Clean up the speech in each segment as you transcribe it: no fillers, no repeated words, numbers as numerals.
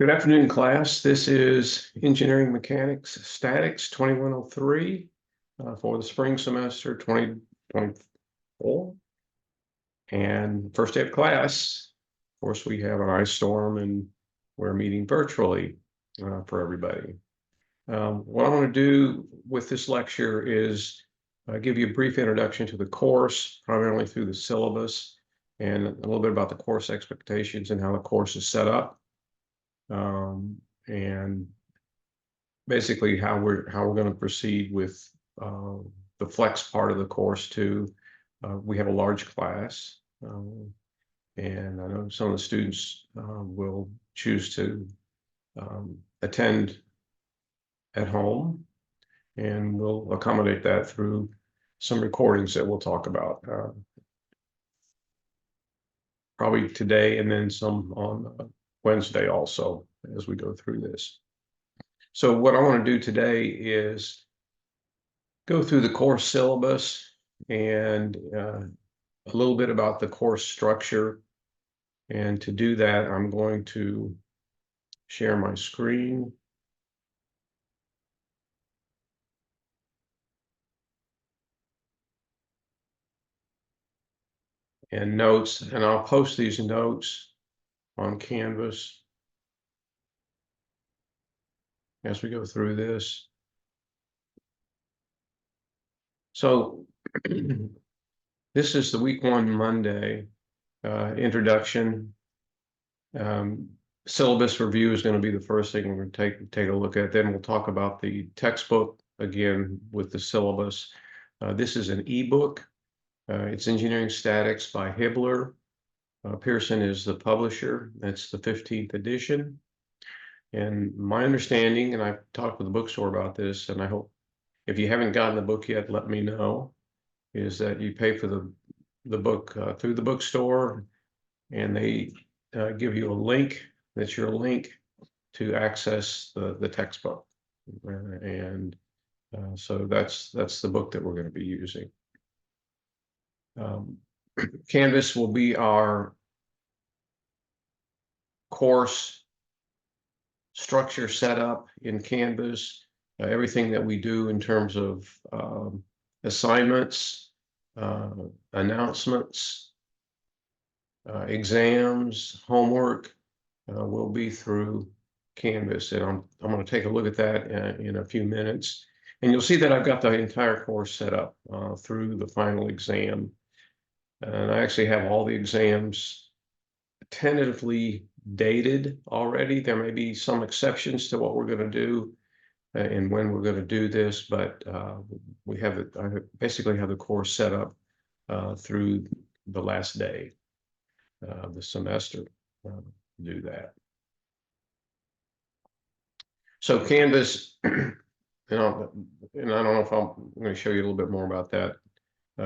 Good afternoon, class. This is Engineering Mechanics Statics 2103 for the spring semester 2024. And first day of class, of course, we have an ice storm and we're meeting virtually for everybody. What I want to do with this lecture is give you a brief introduction to the course, primarily through the syllabus, and a little bit about the course expectations and how the course is set up. And basically how we're going to proceed with the flex part of the course too. We have a large class, and I know some of the students will choose to attend at home, and we'll accommodate that through some recordings that we'll talk about probably today, and then some on Wednesday also as we go through this. So what I want to do today is go through the course syllabus and a little bit about the course structure. And to do that, I'm going to share my screen. And notes, and I'll post these notes on Canvas as we go through this. So this is the week 1 Monday introduction. Syllabus review is going to be the first thing we're going to take a look at. Then we'll talk about the textbook again with the syllabus. This is an ebook. It's Engineering Statics by Hibbler. Pearson is the publisher. That's the 15th edition. And my understanding, and I've talked with the bookstore about this, and I hope if you haven't gotten the book yet, let me know, is that you pay for the book through the bookstore, and they give you a link. That's your link to access the textbook. And so that's the book that we're going to be using. Canvas will be our course structure set up in Canvas. Everything that we do in terms of assignments, announcements, exams, homework will be through Canvas. And I'm going to take a look at that in a few minutes. And you'll see that I've got the entire course set up through the final exam. And I actually have all the exams tentatively dated already. There may be some exceptions to what we're going to do and when we're going to do this, but we have it. I basically have the course set up through the last day of the semester to do that. So Canvas, and I don't know if I'm going to show you a little bit more about that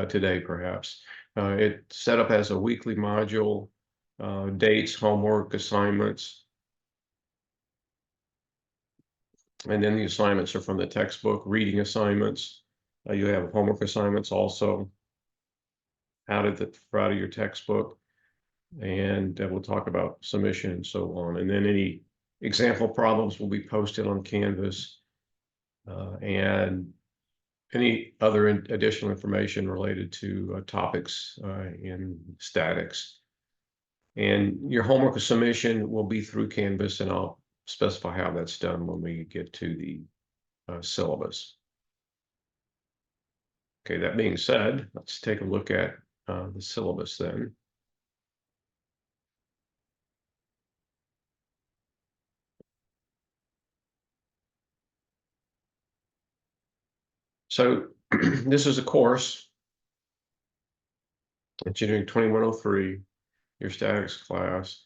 today, perhaps. It's set up as a weekly module, dates, homework, assignments. And then the assignments are from the textbook, reading assignments. You have homework assignments also out of your textbook. And we'll talk about submission and so on. And then any example problems will be posted on Canvas. And any other additional information related to topics in statics. And your homework submission will be through Canvas, and I'll specify how that's done when we get to the syllabus. Okay, that being said, let's take a look at the syllabus then. So this is a course, Engineering 2103, your statics class.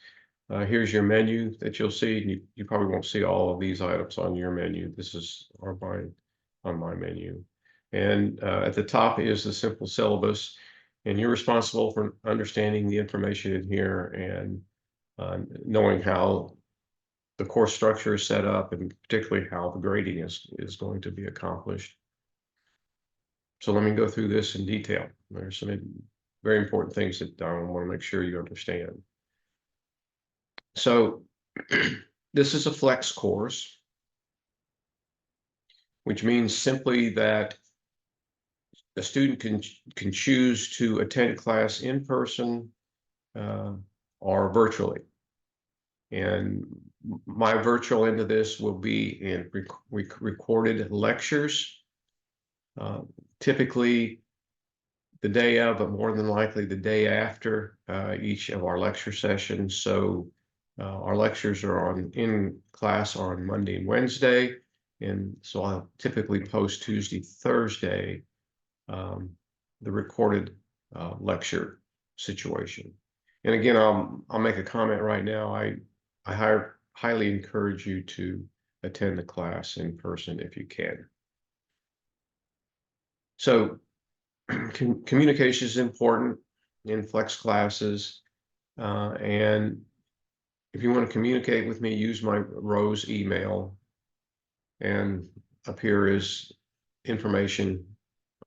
Here's your menu that you'll see. You probably won't see all of these items on your menu. This is on my menu. And at the top is the simple syllabus. And you're responsible for understanding the information in here and knowing how the course structure is set up, and particularly how the grading is going to be accomplished. So let me go through this in detail. There's some very important things that I want to make sure you understand. So This is a flex course, which means simply that a student can choose to attend class in person or virtually. And my virtual end of this will be in recorded lectures, typically the day of, but more than likely the day after each of our lecture sessions. So our lectures are in class on Monday and Wednesday, and so I'll typically post Tuesday, Thursday, the recorded lecture situation. And again, I'll make a comment right now. I highly encourage you to attend the class in person if you can. So communication is important in flex classes, and if you want to communicate with me, use my Rose email, and up here is information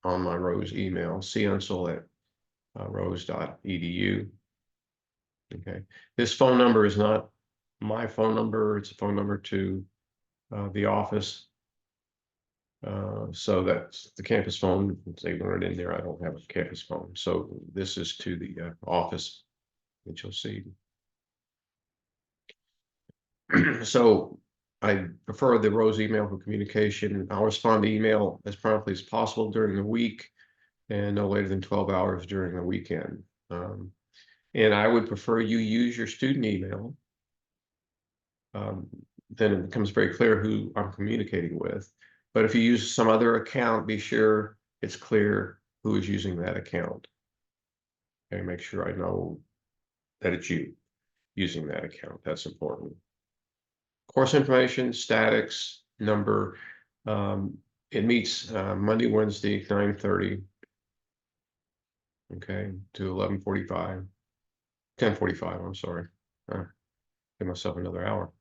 on my Rose email, cunsel@rose.edu. Okay, this phone number is not my phone number, it's a phone number to the office. So that's the campus phone. They weren't in there. I don't have a campus phone. So this is to the office that you'll see. So I prefer the Rose email for communication. I'll respond to email as promptly as possible during the week and no later than 12 hours during the weekend. And I would prefer you use your student email. Then it becomes very clear who I'm communicating with. But if you use some other account, be sure it's clear who is using that account. Okay, make sure I know that it's you using that account. That's important. Course information, statics, number. It meets Monday, Wednesday, 9:30. Okay, to 11:45, 10:45. I'm sorry. Give myself another hour.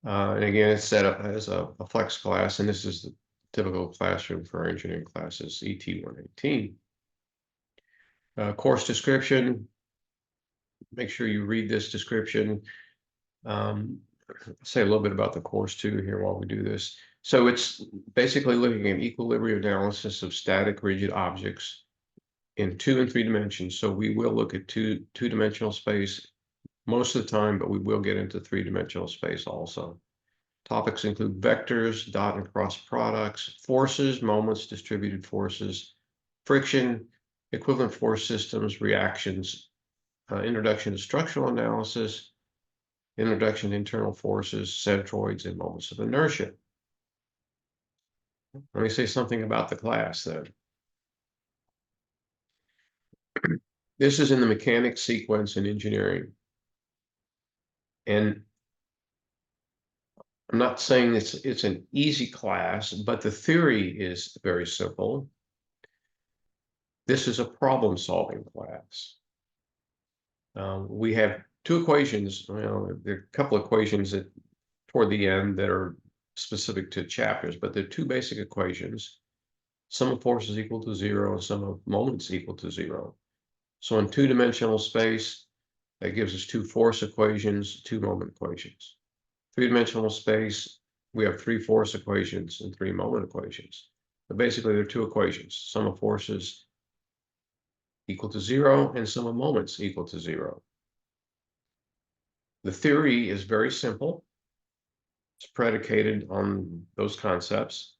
And again, it's set up as a flex class, and this is the typical classroom for our engineering classes, ET 118. Course description, make sure you read this description. I'll say a little bit about the course too here while we do this. So it's basically looking at equilibrium analysis of static rigid objects in 2 and 3 dimensions. So we will look at two-dimensional space most of the time, but we will get into 3-dimensional space also. Topics include vectors, dot and cross products, forces, moments, distributed forces, friction, equivalent force systems, reactions, introduction to structural analysis, introduction to internal forces, centroids, and moments of inertia. Let me say something about the class then. This is in the mechanics sequence in engineering. And I'm not saying it's an easy class, but the theory is very simple. This is a problem-solving class. We have 2 equations. Well, there are a couple of equations that toward the end that are specific to chapters, but there are 2 basic equations. Sum of forces equal to 0 and sum of moments equal to 0. So in 2-dimensional space, that gives us 2 force equations, 2 moment equations. 3-dimensional space, we have 3 force equations and 3 moment equations. But basically, there are 2 equations: sum of forces equal to 0 and sum of moments equal to 0. The theory is very simple. It's predicated on those concepts.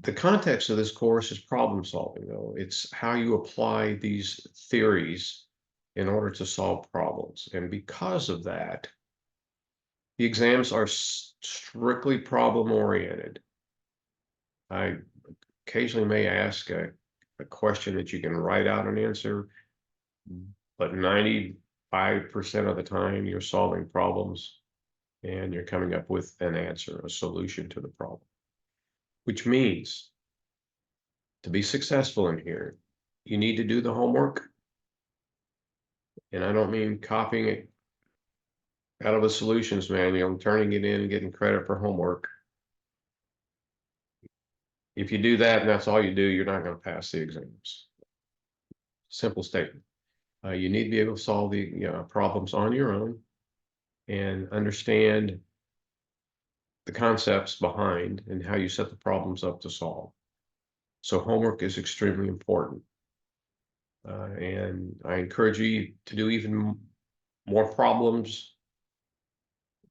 The context of this course is problem solving, though. It's how you apply these theories in order to solve problems. And because of that, the exams are strictly problem oriented. I occasionally may ask a question that you can write out an answer, but 95% of the time you're solving problems and you're coming up with an answer, a solution to the problem. Which means to be successful in here, you need to do the homework. And I don't mean copying it out of a solutions manual and turning it in and getting credit for homework. If you do that and that's all you do, you're not going to pass the exams. Simple statement. You need to be able to solve the problems on your own. and understand the concepts behind and how you set the problems up to solve. So homework is extremely important. And I encourage you to do even more problems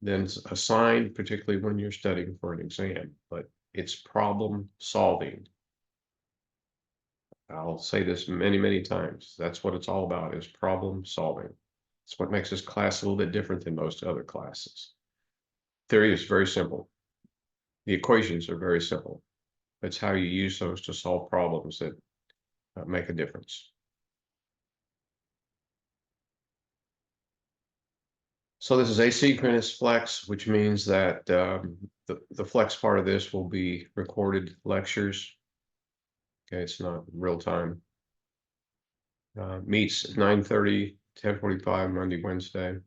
than assigned, particularly when you're studying for an exam, but it's problem solving. I'll say this many, many times. That's what it's all about, is problem solving. It's what makes this class a little bit different than most other classes. Theory is very simple. The equations are very simple. It's how you use those to solve problems that make a difference. So this is asynchronous flex, which means that the flex part of this will be recorded lectures. Okay, it's not real time. Meets 9:30, 10:45, Monday, Wednesday.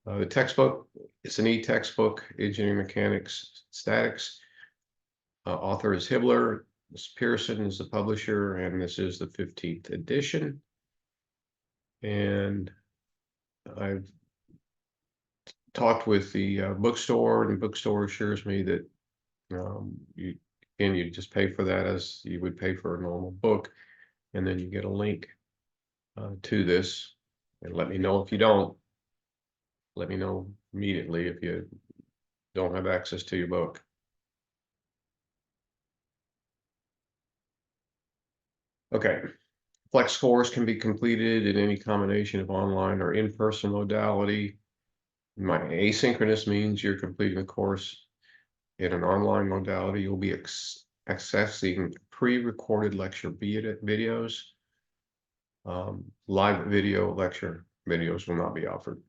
The textbook, it's an e-textbook, Engineering Mechanics Statics. Author is Hibbler. Pearson is the publisher, and this is the 15th edition. And I've talked with the bookstore, and the bookstore assures me that you just pay for that as you would pay for a normal book, and then you get a link to this. And let me know if you don't. Let me know immediately if you don't have access to your book. Okay. Flex course can be completed in any combination of online or in-person modality. My asynchronous means you're completing the course in an online modality. You'll be accessing pre-recorded lecture videos. Live video lecture videos will not be offered.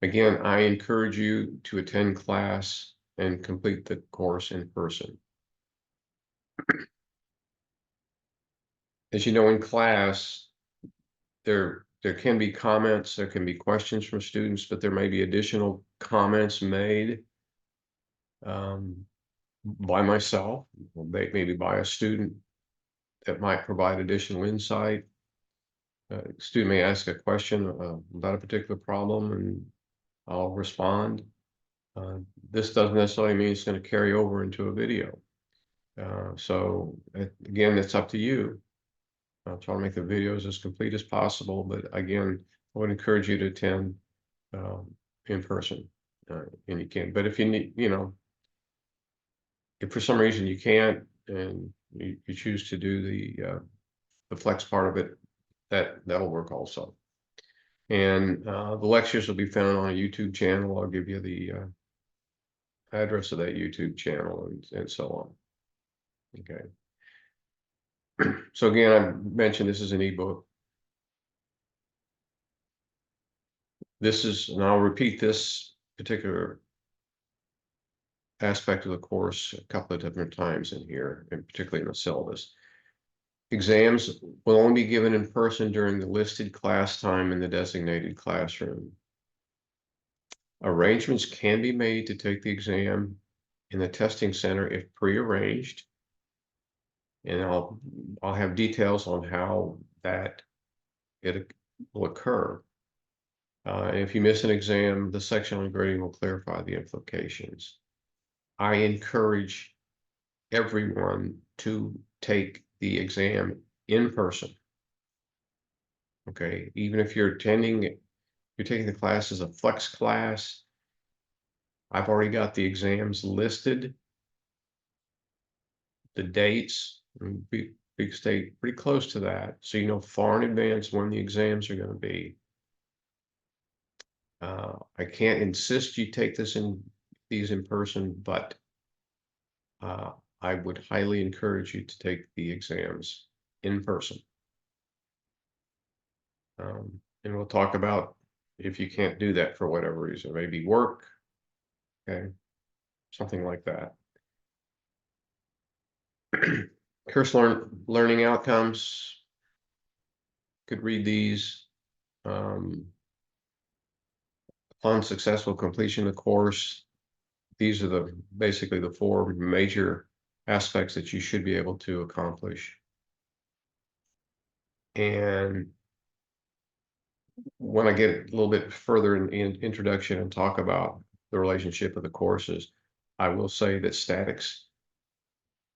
Again, I encourage you to attend class and complete the course in person. As you know, in class, there can be comments, there can be questions from students, but there may be additional comments made by myself, maybe by a student, that might provide additional insight. A student may ask a question about a particular problem, and I'll respond. This doesn't necessarily mean it's going to carry over into a video. So again, it's up to you. I'll try to make the videos as complete as possible, but again, I would encourage you to attend in person, and you can. But if you need, if for some reason you can't, and you choose to do the flex part of it, that'll work also. And the lectures will be found on a YouTube channel. I'll give you the address of that YouTube channel and so on. Okay. So again, I mentioned this is an ebook. This is, and I'll repeat this particular aspect of the course a couple of different times in here, and particularly in the syllabus. Exams will only be given in person during the listed class time in the designated classroom. Arrangements can be made to take the exam in the testing center if pre-arranged. And I'll have details on how that it will occur. And if you miss an exam, the section on grading will clarify the implications. I encourage everyone to take the exam in person. Okay, even if you're taking the class as a flex class, I've already got the exams listed, the dates, and we stay pretty close to that, so you know far in advance when the exams are going to be. I can't insist you take these in person, but I would highly encourage you to take the exams in person. And we'll talk about if you can't do that for whatever reason, maybe work, okay, something like that. Course learning outcomes, could read these. Upon successful completion of the course, these are basically the four major aspects that you should be able to accomplish. And when I get a little bit further in introduction and talk about the relationship of the courses, I will say that statics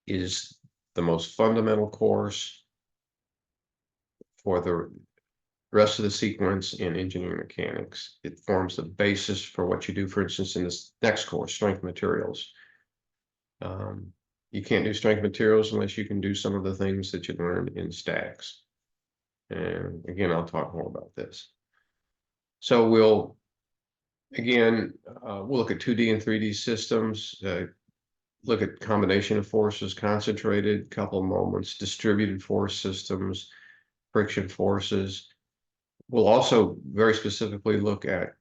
is the most fundamental course for the rest of the sequence in engineering mechanics. It forms the basis for what you do, for instance, in this next course, strength materials. You can't do strength materials unless you can do some of the things that you learned in statics. And again, I'll talk more about this. So we'll look at 2D and 3D systems, look at combination of forces, concentrated, couple moments, distributed force systems, friction forces. We'll also very specifically look at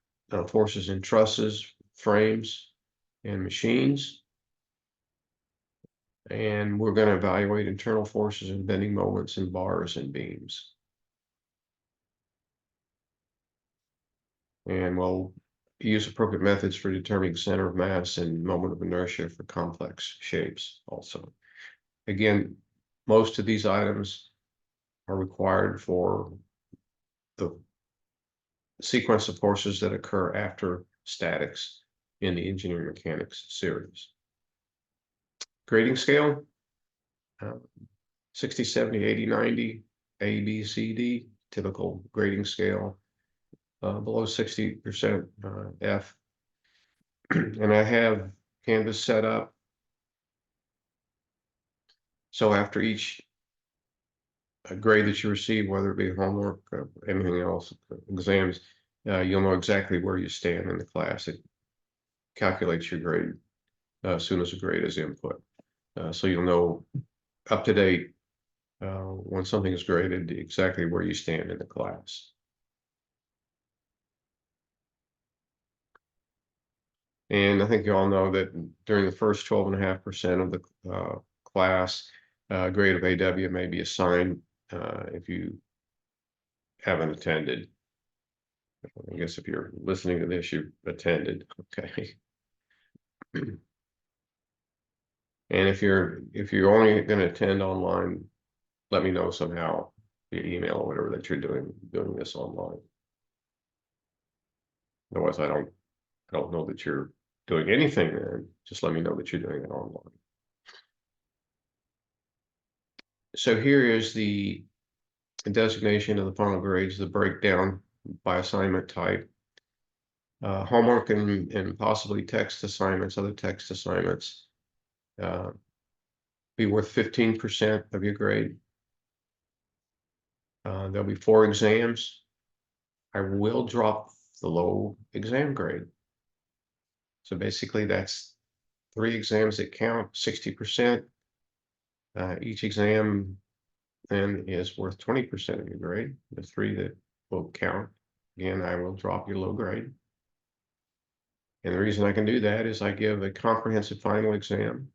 forces in trusses, frames, and machines. And we're going to evaluate internal forces and bending moments in bars and beams. And we'll use appropriate methods for determining center of mass and moment of inertia for complex shapes also. Again, most of these items are required for the sequence of forces that occur after statics in the engineering mechanics series. Grading scale, 60, 70, 80, 90, A, B, C, D, typical grading scale. Below 60% F. And I have Canvas set up. So after each grade that you receive, whether it be homework, anything else, exams, you'll know exactly where you stand in the class. It calculates your grade as soon as a grade is input. So you'll know up to date when something is graded, exactly where you stand in the class. And I think you all know that during the first 12.5% of the class, grade of AW may be assigned if you haven't attended. I guess if you're listening to this, you've attended, okay. And if you're only going to attend online, let me know somehow via email or whatever that you're doing this online. Otherwise, I don't know that you're doing anything then. Just let me know that you're doing it online. So here is the designation of the final grades, the breakdown by assignment type. Homework and possibly text assignments, other text assignments, be worth 15% of your grade. There'll be 4 exams. I will drop the low exam grade. So basically that's 3 exams that count, 60%. Each exam then is worth 20% of your grade. The 3 that will count, again, I will drop your low grade. And the reason I can do that is I give a comprehensive final exam,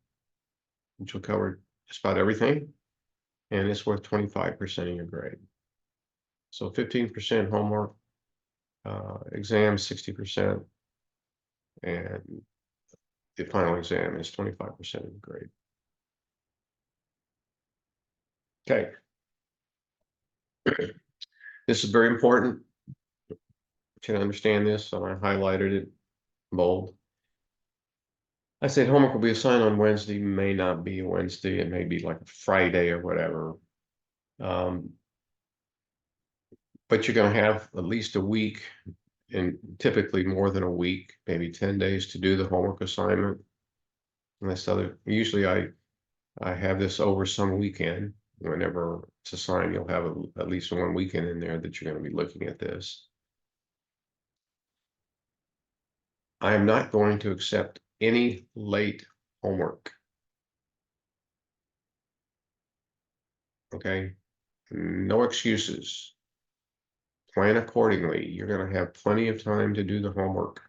which will cover just about everything, and it's worth 25% of your grade. So 15% homework, exam 60%, and the final exam is 25% of the grade. Okay. This is very important to understand this, so I highlighted it bold. I said homework will be assigned on Wednesday, may not be a Wednesday, it may be like a Friday or whatever. But you're going to have at least a week, and typically more than a week, maybe 10 days to do the homework assignment. Usually I have this over some weekend. Whenever it's assigned, you'll have at least 1 weekend in there that you're going to be looking at this. I am not going to accept any late homework. Okay, no excuses. Plan accordingly. You're going to have plenty of time to do the homework.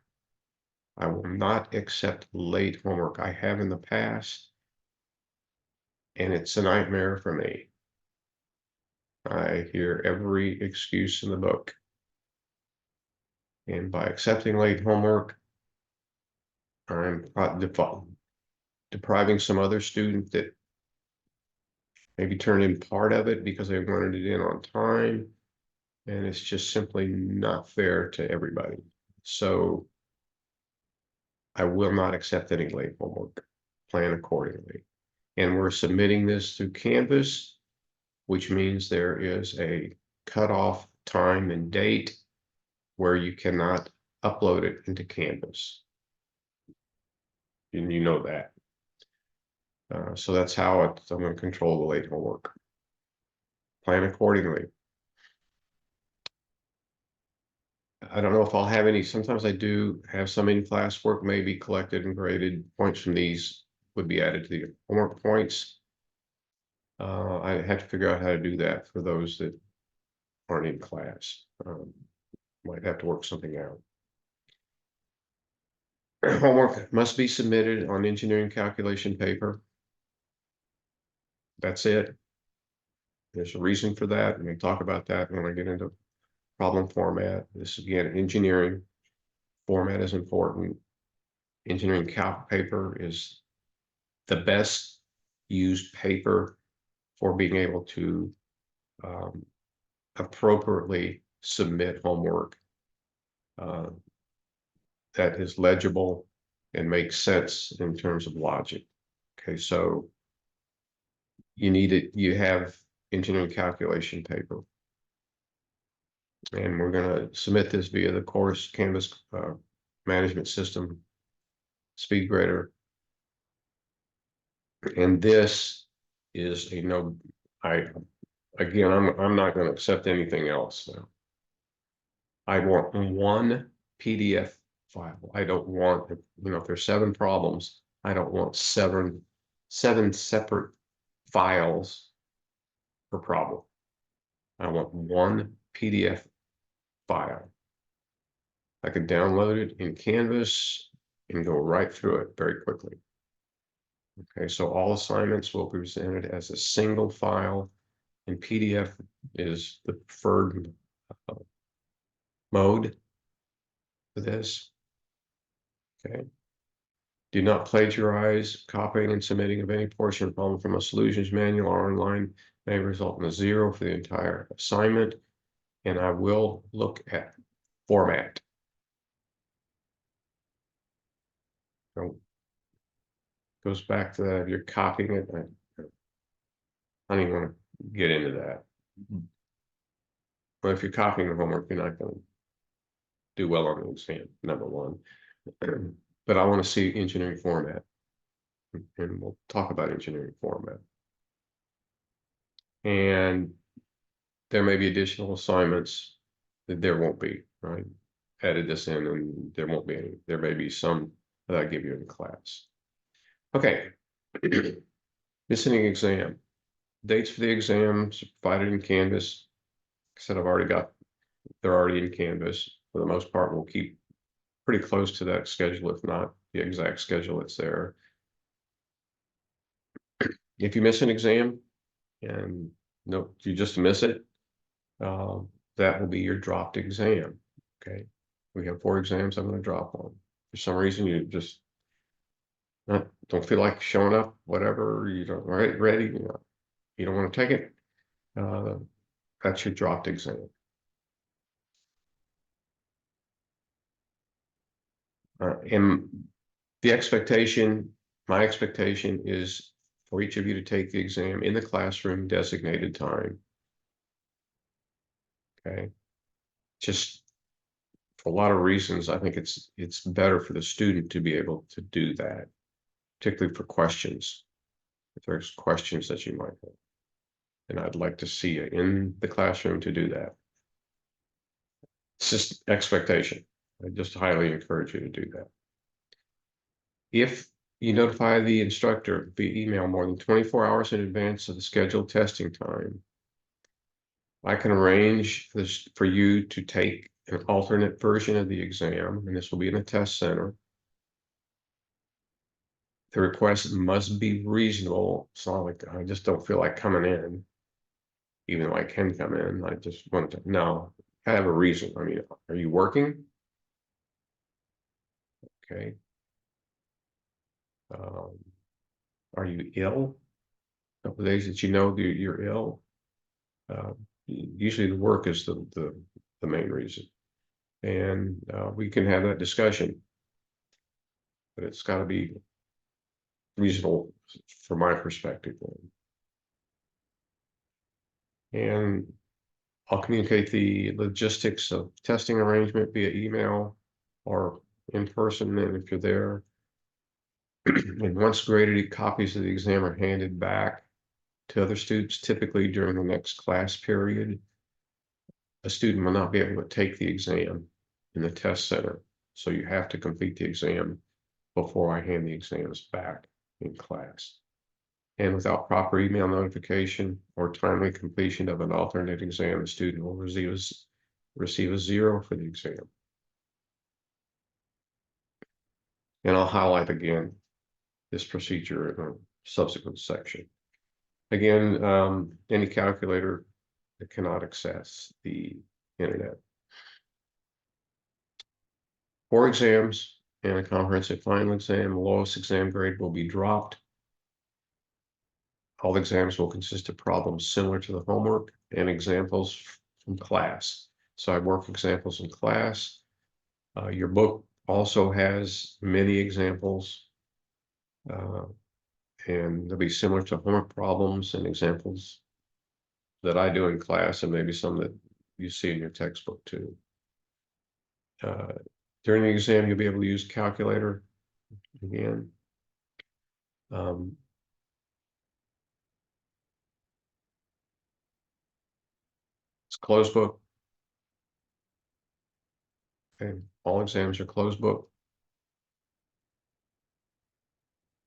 I will not accept late homework. I have in the past, and it's a nightmare for me. I hear every excuse in the book. And by accepting late homework, I'm depriving some other student that maybe turned in part of it because they wanted it in on time. and it's just simply not fair to everybody. So I will not accept any late homework. Plan accordingly. And we're submitting this through Canvas, which means there is a cutoff time and date where you cannot upload it into Canvas. And you know that. So that's how I'm going to control the late homework. Plan accordingly. I don't know if I'll have any. Sometimes I do have some in-class work may be collected and graded. Points from these would be added to the homework points. I have to figure out how to do that for those that aren't in class. Might have to work something out. Homework must be submitted on engineering calculation paper. That's it. There's a reason for that. And we'll talk about that when I get into problem format. This again, engineering format is important. Engineering calc paper is the best used paper for being able to appropriately submit homework that is legible and makes sense in terms of logic. Okay, so you need it, you have engineering calculation paper. And we're going to submit this via the course Canvas management system speed grader. And this is a no, again, I'm not going to accept anything else now. I want one PDF file. I don't want, if there's 7 problems, I don't want seven separate files per problem. I want one PDF file. I could download it in Canvas and go right through it very quickly. Okay, so all assignments will be presented as a single file, and PDF is the preferred mode for this. Okay. Do not plagiarize. Copying and submitting of any portion of problem from a solutions manual or online may result in a 0 for the entire assignment. And I will look at format. So goes back to that. If you're copying it, I don't even want to get into that. But if you're copying the homework, you're not going to do well on the exam, number one. But I want to see engineering format. And we'll talk about engineering format. And there may be additional assignments that there won't be, right? Added this in and there won't be any. There may be some that I give you in class. Okay. Missing exam. Dates for the exams provided in Canvas. I said they're already in Canvas. For the most part, we'll keep pretty close to that schedule, if not the exact schedule that's there. If you miss an exam and no, you just miss it, that will be your dropped exam. Okay. We have 4 exams I'm going to drop on. For some reason, you just don't feel like showing up, whatever, you don't ready, you don't want to take it. That's your dropped exam. And the expectation, my expectation is for each of you to take the exam in the classroom designated time. Okay. Just for a lot of reasons, I think it's better for the student to be able to do that, particularly for questions. If there's questions that you might have. And I'd like to see you in the classroom to do that. It's just expectation. I just highly encourage you to do that. If you notify the instructor via email more than 24 hours in advance of the scheduled testing time, I can arrange this for you to take an alternate version of the exam, and this will be in a test center. The request must be reasonable. It's not like I just don't feel like coming in, even though I can come in. I just want to know. I have a reason. I mean, are you working? Okay. Are you ill? A couple of days that you know that you're ill. Usually the work is the main reason. And we can have that discussion, but it's got to be reasonable from my perspective. And I'll communicate the logistics of testing arrangement via email or in person, and if you're there. And once graded, copies of the exam are handed back to other students, typically during the next class period. A student will not be able to take the exam in the test center, so you have to complete the exam before I hand the exams back in class. And without proper email notification or timely completion of an alternate exam, the student will receive a 0 for the exam. And I'll highlight again this procedure in a subsequent section. Again, any calculator that cannot access the internet. For exams and a comprehensive final exam, the lowest exam grade will be dropped. All exams will consist of problems similar to the homework and examples from class. So I work examples in class. Your book also has many examples, and they'll be similar to homework problems and examples that I do in class, and maybe some that you see in your textbook too. During the exam, you'll be able to use a calculator again. It's closed book. Okay, all exams are closed book.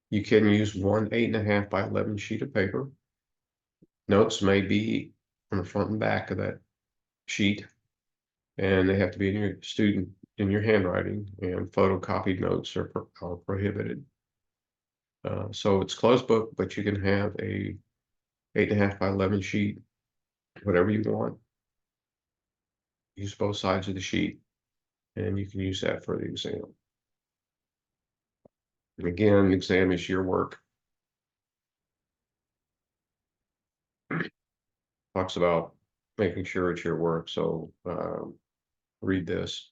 You can use one 8.5 by 11 sheet of paper. Notes may be on the front and back of that sheet, and they have to be in your handwriting, and photocopied notes are prohibited. So it's closed book, but you can have a 8.5 by 11 sheet, whatever you want. Use both sides of the sheet, and you can use that for the exam. And again, the exam is your work. Talks about making sure it's your work. So read this.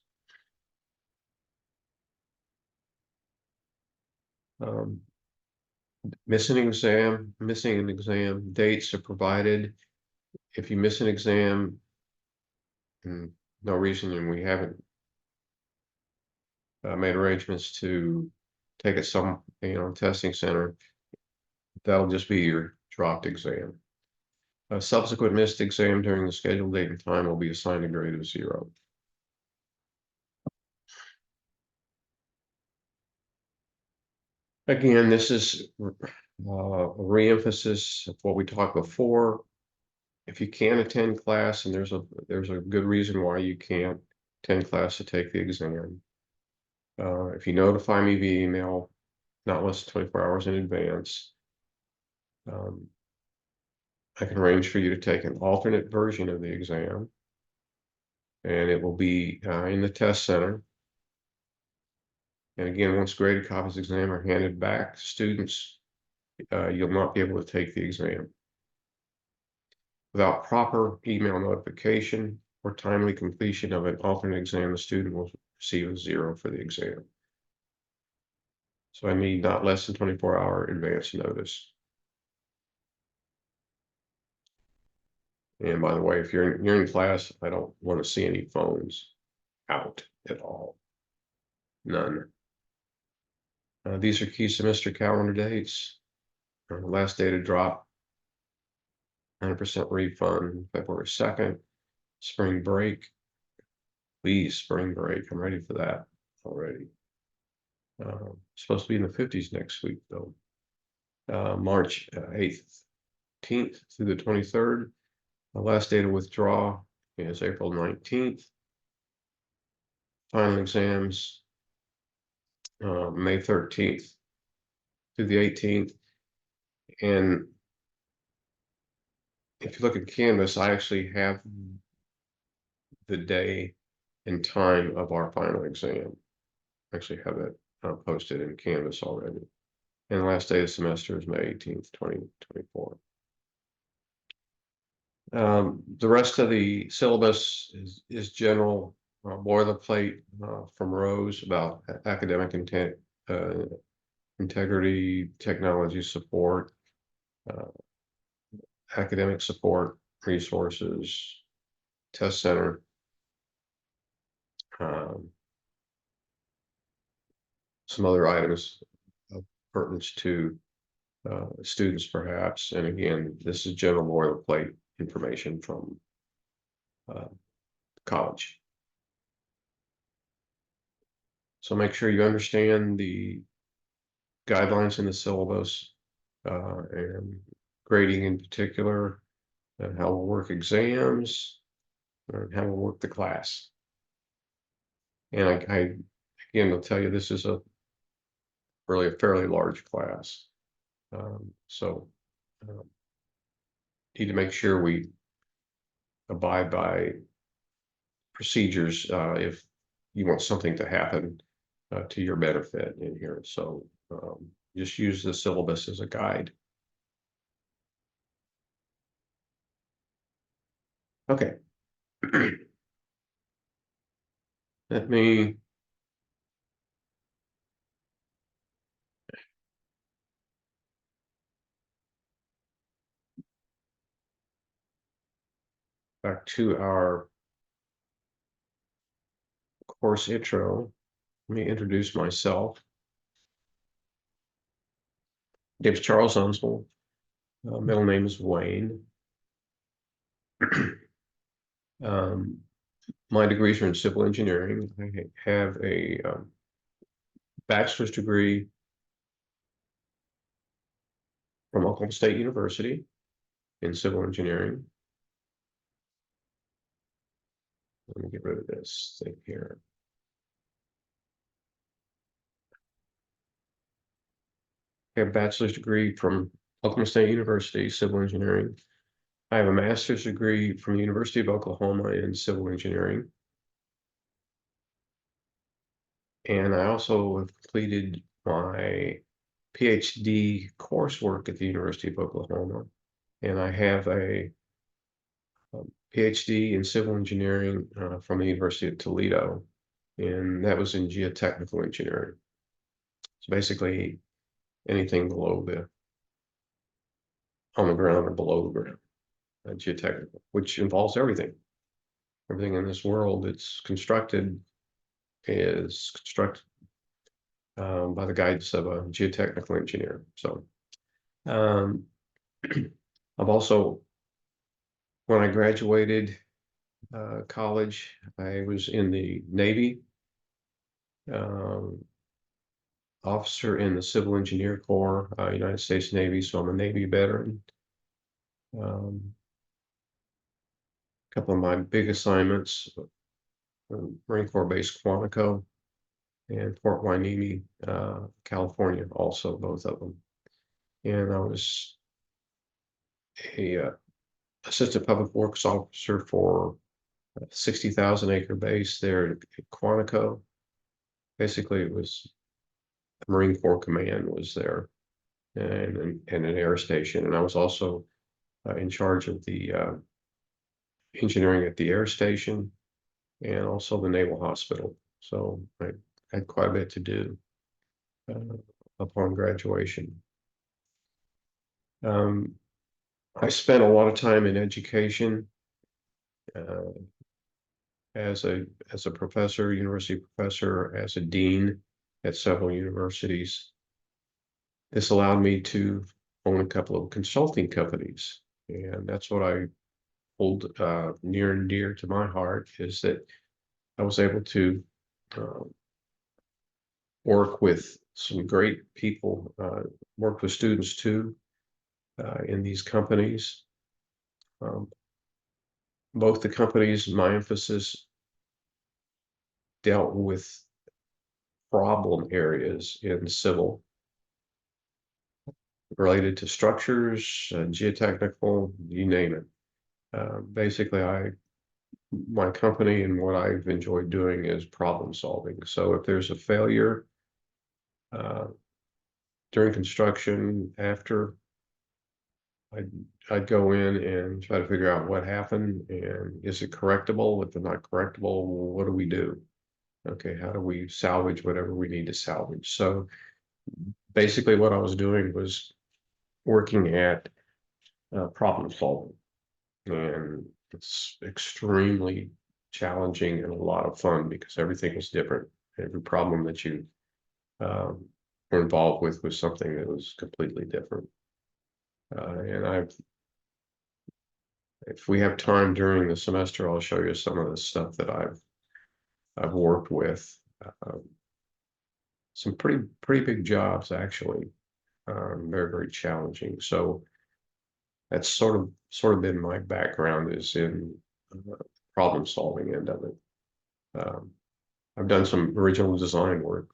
Missing an exam, dates are provided. If you miss an exam, and no reason, and we haven't made arrangements to take it some, testing center, that'll just be your dropped exam. A subsequent missed exam during the scheduled date and time will be assigned a grade of 0. Again, this is a re-emphasis of what we talked before. If you can't attend class, and there's a good reason why you can't attend class to take the exam. If you notify me via email, not less than 24 hours in advance, I can arrange for you to take an alternate version of the exam, and it will be in the test center. And again, once graded copies of the exam are handed back to students, you'll not be able to take the exam. Without proper email notification or timely completion of an alternate exam, the student will receive a 0 for the exam. So I need not less than 24-hour advance notice. And by the way, if you're in class, I don't want to see any phones out at all. None. These are key semester calendar dates. Last day to drop, 100% refund, February 2nd. Spring break. Please, spring break. I'm ready for that already. Supposed to be in the 50s next week, though. March 18th through the 23rd. The last day to withdraw is April 19th. Final exams, May 13th through the 18th. And if you look at Canvas, I actually have the day and time of our final exam. I actually have it posted in Canvas already. And the last day of the semester is May 18th, 2024. The rest of the syllabus is general boilerplate from Rose about academic intent, integrity, technology support, uh, academic support, resources, test center, um, some other items of pertinence to students perhaps. And again, this is general boilerplate information from college. So make sure you understand the guidelines in the syllabus and grading in particular, and how we'll work exams, and how we'll work the class. And I again will tell you this is really a fairly large class. So need to make sure we abide by procedures if you want something to happen to your benefit in here. So just use the syllabus as a guide. Okay. Let me back to our course intro. Let me introduce myself. Name's Charles Unsel. Middle name is Wayne. My degrees are in civil engineering. I have a bachelor's degree from Oklahoma State University in civil engineering. Let me get rid of this thing here. I have a bachelor's degree from Oklahoma State University, civil engineering. I have a master's degree from the University of Oklahoma in civil engineering. And I also have completed my PhD coursework at the University of Oklahoma. And I have a PhD in civil engineering from the University of Toledo. And that was in geotechnical engineering. So basically anything below on the ground or below the ground, geotechnical, which involves everything. Everything in this world that's constructed is constructed by the guidance of a geotechnical engineer. So I've also, when I graduated college, I was in the Navy, officer in the Civil Engineer Corps, United States Navy, so I'm a Navy veteran. A couple of my big assignments, Marine Corps Base Quantico and Fort Hueneme, California, also both of them. And I was a assistant public works officer for a 60,000 acre base there at Quantico. Basically, it was the Marine Corps Command was there, and an air station. And I was also in charge of the engineering at the air station and also the Naval Hospital. So I had quite a bit to do upon graduation. I spent a lot of time in education as a professor, university professor, as a dean at several universities. This allowed me to own a couple of consulting companies, and that's what I hold near and dear to my heart, is that I was able to work with some great people, work with students too, in these companies. Both the companies, my emphasis dealt with problem areas in civil related to structures, geotechnical, you name it. Basically, my company and what I've enjoyed doing is problem solving. So if there's a failure during construction, after, I'd go in and try to figure out what happened and is it correctable? If it's not correctable, what do we do? Okay, how do we salvage whatever we need to salvage? So basically what I was doing was working at problem solving. And it's extremely challenging and a lot of fun because everything is different. Every problem that you um, were involved with was something that was completely different. And if we have time during the semester, I'll show you some of the stuff that I've worked with. Um, some pretty big jobs actually. Very challenging. So that's sort of been my background is in problem solving end of it. Um, I've done some original design work,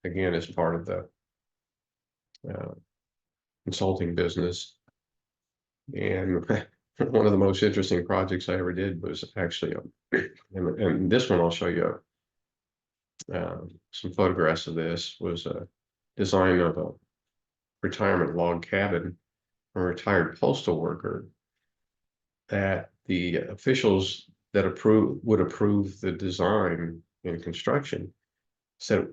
again, as part of the uh, consulting business. And one of the most interesting projects I ever did was actually, and this one I'll show you some photographs of this, was a design of a retirement log cabin for a retired postal worker that the officials that would approve the design and construction said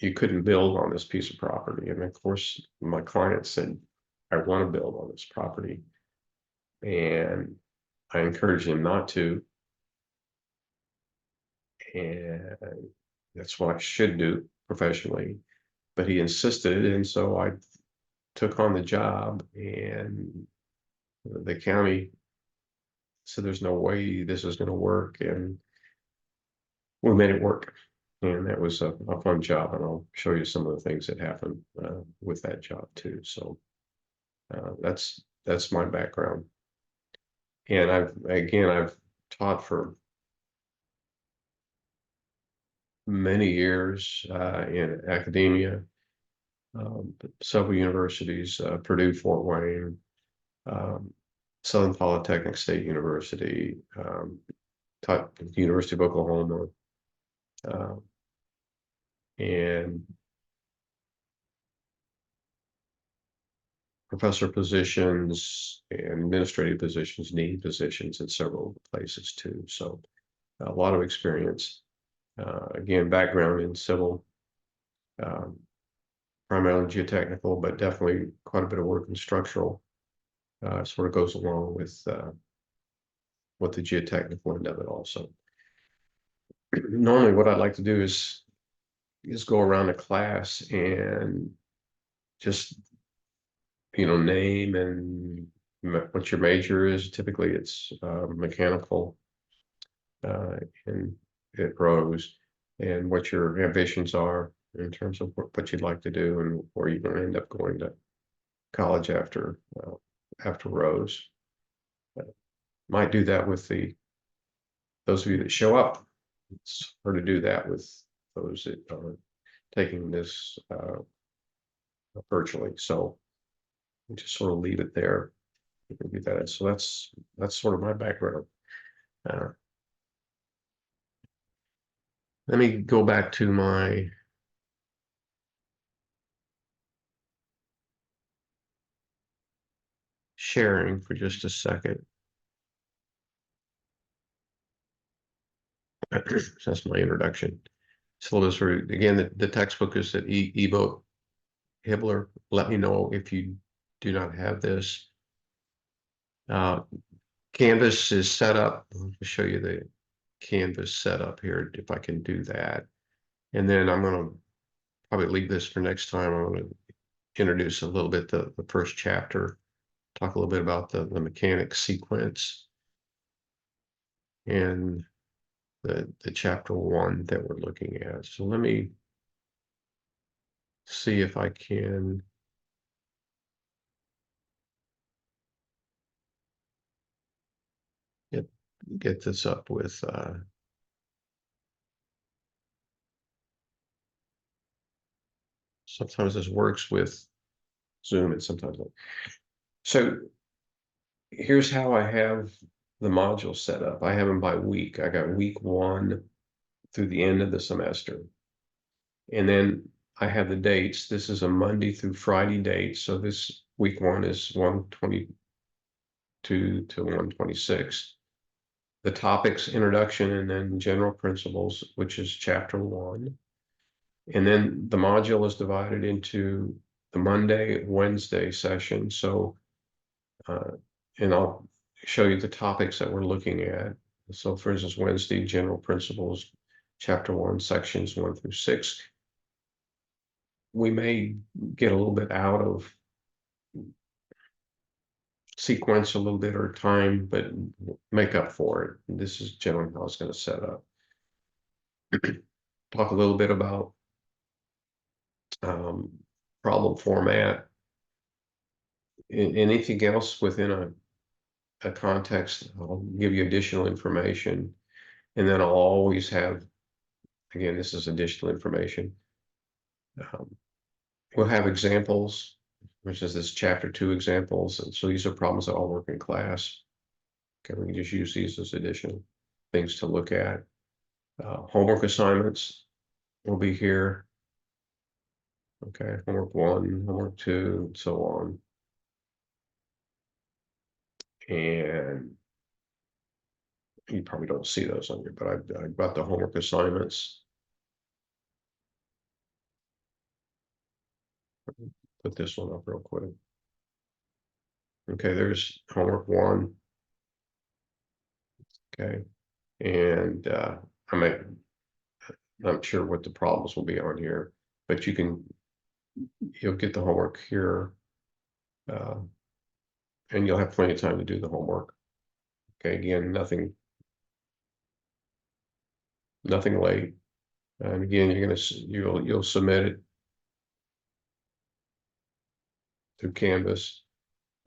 you couldn't build on this piece of property. And of course, my client said, I want to build on this property. And I encouraged him not to. And that's what I should do professionally. But he insisted. And so I took on the job, and the county said, there's no way this is going to work. And we made it work. And that was a fun job. And I'll show you some of the things that happened with that job too. So that's my background. And I've taught for many years in academia, several universities, Purdue, Fort Wayne, um, Southern Polytechnic State University, taught at the University of Oklahoma, uh, and professor positions and administrative positions, dean positions in several places too. So a lot of experience. Again, background in civil, um, primarily geotechnical, but definitely quite a bit of work in structural. Sort of goes along with the geotechnical end of it also. Normally what I'd like to do is go around a class and just, name and what your major is. Typically it's mechanical and it grows, and what your ambitions are in terms of what you'd like to do and where you're going to end up going to college after Rose. Might do that with those of you that show up. It's hard to do that with those that are taking this virtually. So we just sort of leave it there. You can do that. So that's sort of my background. Let me go back to my sharing for just a second. That's my introduction. Syllabus, again, the textbook is at ebook. Hibbler, let me know if you do not have this. Canvas is set up. I'll show you the Canvas setup here, if I can do that. And then I'm going to probably leave this for next time. I'm going to introduce a little bit the first chapter, talk a little bit about the mechanics sequence, and the chapter 1 that we're looking at. So let me see if I can get this up with sometimes this works with Zoom and sometimes not. So here's how I have the modules set up. I have them by week. I got week 1 through the end of the semester. And then I have the dates. This is a Monday through Friday date. So this week 1 is 122 to 126. The topics, introduction, and then general principles, which is chapter 1. And then the module is divided into the Monday, Wednesday session. So, and I'll show you the topics that we're looking at. So for instance, Wednesday, general principles, chapter 1, sections 1 through 6. We may get a little bit out of sequence a little bit or time, but make up for it. This is generally how it's going to set up. Talk a little bit about problem format. Anything else within a context, I'll give you additional information. And then I'll always have, again, this is additional information. We'll have examples, which is this chapter 2 examples. And so these are problems that all work in class. Okay, we can just use these as additional things to look at. Homework assignments will be here. Okay, homework 1, homework 2, and so on. And you probably don't see those on here, but I've got the homework assignments. Put this one up real quick. Okay, there's homework 1. Okay, and I'm not sure what the problems will be on here, but you'll get the homework here, and you'll have plenty of time to do the homework. Okay, again, nothing late. And again, you'll submit it through Canvas,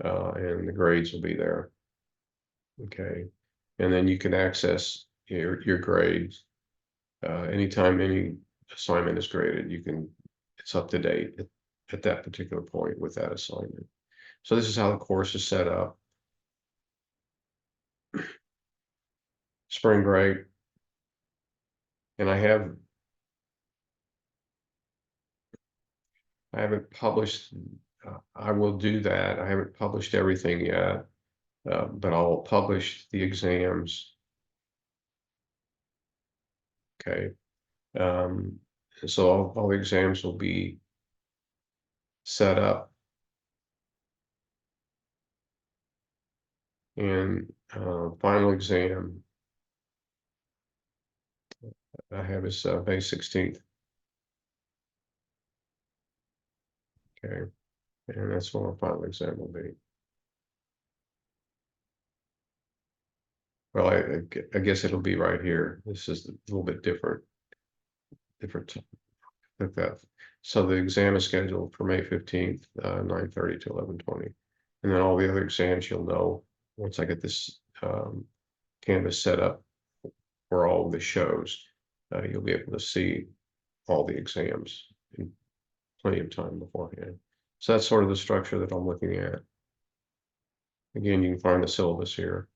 and the grades will be there. Okay, and then you can access your grades anytime any assignment is graded. It's up to date at that particular point with that assignment. So this is how the course is set up. Spring break, and I haven't published. I will do that. I haven't published everything yet, but I'll publish the exams. Okay, so all the exams will be set up, and final exam I have is May 16th. Okay, and that's when our final exam will be. Well, I guess it'll be right here. This is a little bit different like that. So the exam is scheduled for May 15th, 9:30 to 11:20. And then all the other exams you'll know once I get this Canvas set up for all of the shows. You'll be able to see all the exams in plenty of time beforehand. So that's sort of the structure that I'm looking at. Again, you can find the syllabus here.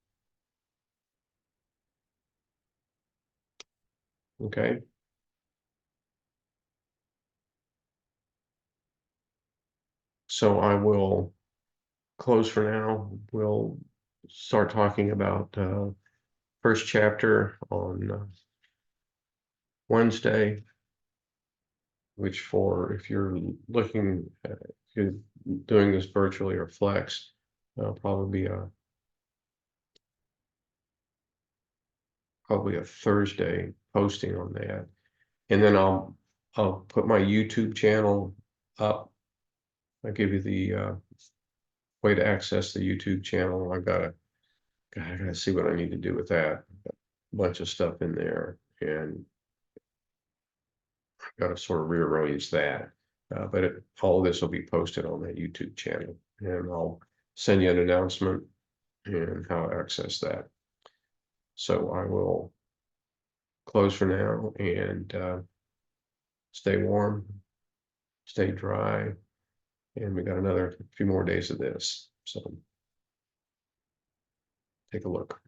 Okay. So I will close for now. We'll start talking about first chapter on Wednesday, which if you're looking at, if you're doing this virtually or flex, probably a Thursday posting on that. And then I'll put my YouTube channel up. I'll give you the way to access the YouTube channel. I gotta see what I need to do with that. Got a bunch of stuff in there, and I've got to sort of rearrange that. But all of this will be posted on that YouTube channel, and I'll send you an announcement and how to access that. So I will close for now, and stay warm, stay dry, and we got another few more days of this. So take a look.